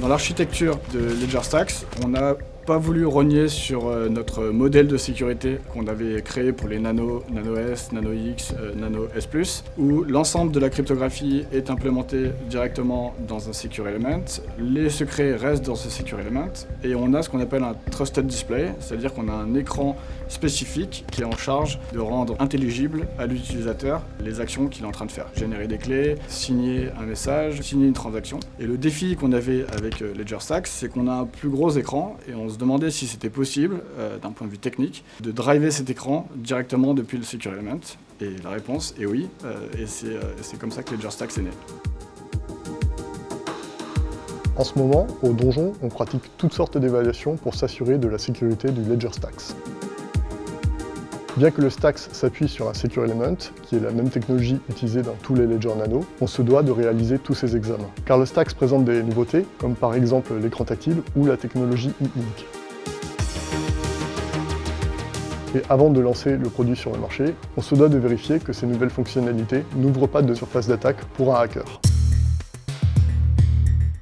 Dans l'architecture de LedgerStacks, on n'a pas voulu rogner sur notre modèle de sécurité qu'on avait créé pour les Nano, Nano S, Nano X, Nano S+, où l'ensemble de la cryptographie est implémenté directement dans un Secure Element. Les secrets restent dans ce Secure Element et on a ce qu'on appelle un Trusted Display, c'est-à-dire qu'on a un écran spécifique qui est en charge de rendre intelligible à l'utilisateur les actions qu'il est en train de faire. Générer des clés, signer un message, signer une transaction. Et le défi qu'on avait avec LedgerStacks, c'est qu'on a un plus gros écran et on se demandait si c'était possible, d'un point de vue technique, de driver cet écran directement depuis le Secure Element. Et la réponse est oui, et c'est comme ça que LedgerStacks est né. En ce moment, au Donjon, on pratique toutes sortes d'évaluations pour s'assurer de la sécurité du LedgerStacks. Bien que le Stacks s'appuie sur un Secure Element, qui est la même technologie utilisée dans tous les Ledger Nano, on se doit de réaliser tous ces examens. Car le Stacks présente des nouveautés, comme par exemple l'écran tactile ou la technologie e-ink. Et avant de lancer le produit sur le marché, on se doit de vérifier que ces nouvelles fonctionnalités n'ouvrent pas de surface d'attaque pour un hacker.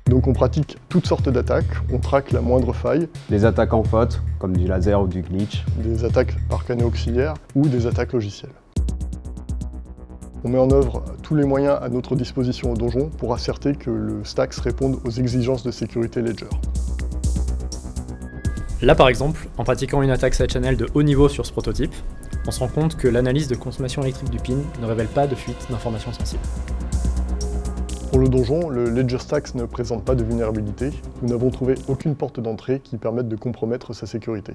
Donc on pratique toutes sortes d'attaques, on traque la moindre faille. Des attaques en faute, comme du laser ou du glitch. Des attaques par canaux auxiliaires ou des attaques logicielles. On met en œuvre tous les moyens à notre disposition au Donjon pour asserter que le Stacks réponde aux exigences de sécurité Ledger. Là par exemple, en pratiquant une attaque side-channel de haut niveau sur ce prototype, on se rend compte que l'analyse de consommation électrique du pin ne révèle pas de fuite d'informations sensibles. Pour le Donjon, le LedgerStacks ne présente pas de vulnérabilité. Nous n'avons trouvé aucune porte d'entrée qui permette de compromettre sa sécurité.